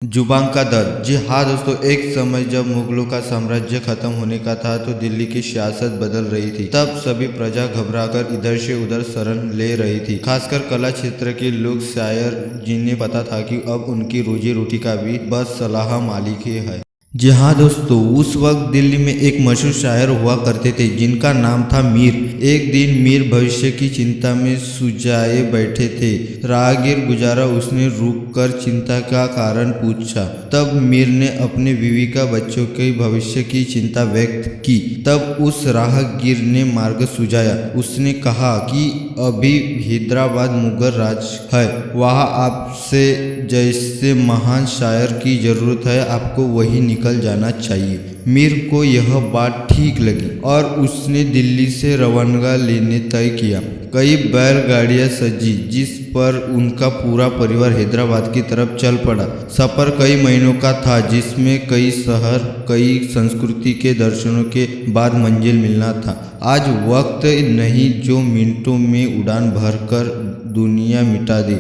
जुबान का दर्द। जी हाँ दोस्तों, एक समय जब मुगलों का साम्राज्य खत्म होने का था तो दिल्ली की सियासत बदल रही थी। तब सभी प्रजा घबराकर इधर से उधर शरण ले रही थी। खासकर कला क्षेत्र के लोग, शायर, जिन्हें पता था कि अब उनकी रोजी रोटी का भी बस सलाह मालिक ही है। जी हाँ दोस्तों, उस वक्त दिल्ली में एक मशहूर शायर हुआ करते थे जिनका नाम था मीर। एक दिन मीर भविष्य की चिंता में सुजाए बैठे थे। राहगीर गुजारा, उसने रुककर चिंता का कारण पूछा। तब मीर ने अपने बीवी का बच्चों के भविष्य की चिंता व्यक्त की। तब उस राहगीर ने मार्ग सुझाया। उसने कहा कि अभी हैदराबाद मुगल राज है, वहाँ आपसे जैसे महान शायर की जरूरत है, आपको वही निकल जाना चाहिए। मीर को यह बात ठीक लगी और उसने दिल्ली से रवानगी लेने तय किया। कई बैलगाड़ियां सजी जिस पर उनका पूरा परिवार हैदराबाद की तरफ चल पड़ा। सफर कई महीनों का था जिसमें कई शहर, कई संस्कृति के दर्शनों के बाद मंजिल मिलना था। आज वक्त नहीं जो मिनटों में उड़ान भरकर दुनिया मिटा दे।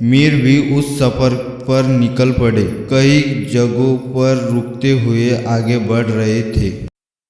मीर भी उस सफर पर निकल पड़े। कई जगहों पर रुकते हुए आगे बढ़ रहे थे।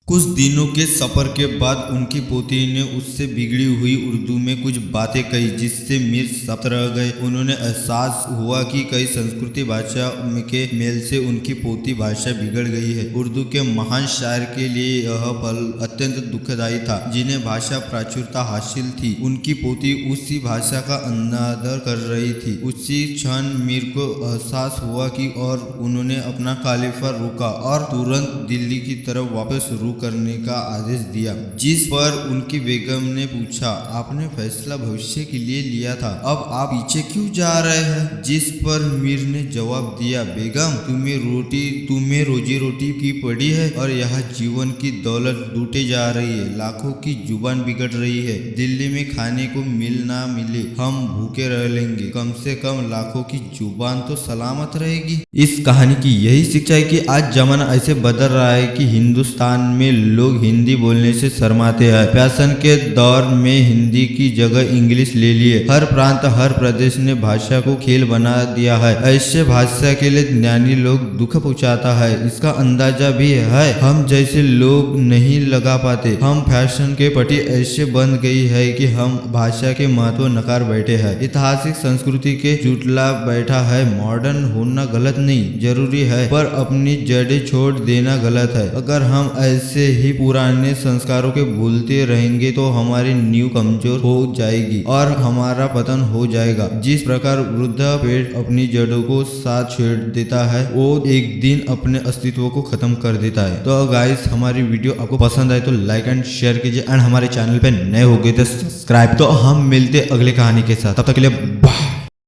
कुछ दिनों के सफर के बाद उनकी पोती ने उससे बिगड़ी हुई उर्दू में कुछ बातें कही जिससे मीर सख्त रह गए। उन्होंने एहसास हुआ कि कई संस्कृति भाषा के मेल से उनकी पोती भाषा बिगड़ गई है। उर्दू के महान शायर के लिए यह पल अत्यंत दुखदायी था, जिन्हें भाषा प्राचुर्यता हासिल थी। उनकी पोती उसी भाषा का अनादर कर रही थी। उसी क्षण मीर को एहसास हुआ कि और उन्होंने अपना खलीफा रोका और तुरंत दिल्ली की तरफ वापस करने का आदेश दिया। जिस पर उनकी बेगम ने पूछा, आपने फैसला भविष्य के लिए लिया था, अब आप पीछे क्यों जा रहे हैं? जिस पर मीर ने जवाब दिया, बेगम, तुम्हें रोजी रोटी की पड़ी है और यहाँ जीवन की दौलत लूटे जा रही है। लाखों की जुबान बिगड़ रही है। दिल्ली में खाने को मिल ना मिले, हम भूखे रह लेंगे, कम से कम लाखों की जुबान तो सलामत रहेगी। इस कहानी की यही शिक्षा है कि आज जमाना ऐसे बदल रहा है कि हिंदुस्तान में लोग हिंदी बोलने से शर्माते हैं। फैशन के दौर में हिंदी की जगह इंग्लिश ले लिए। हर प्रांत, हर प्रदेश ने भाषा को खेल बना दिया है। ऐसे भाषा के लिए ज्ञानी लोग दुख पहुंचाता है। इसका अंदाजा भी है हम जैसे लोग नहीं लगा पाते। हम फैशन के प्रति ऐसे बन गई है कि हम भाषा के महत्व नकार बैठे हैं। ऐतिहासिक संस्कृति के जुटला बैठा है। मॉडर्न होना गलत नहीं, जरूरी है, पर अपनी जड़ें छोड़ देना गलत है। अगर हम ऐसे ही पुराने संस्कारों के भूलते रहेंगे तो हमारी नींव कमजोर हो जाएगी और हमारा पतन हो जाएगा। जिस प्रकार वृद्ध पेड़ अपनी जड़ों को साथ छेड़ देता है, वो एक दिन अपने अस्तित्व को खत्म कर देता है। तो गाइस, हमारी वीडियो आपको पसंद आए तो लाइक एंड शेयर कीजिए एंड हमारे चैनल पे नए हो गए तो सब्सक्राइब। तो हम मिलते अगले कहानी के साथ, तब तक के लिए बाय।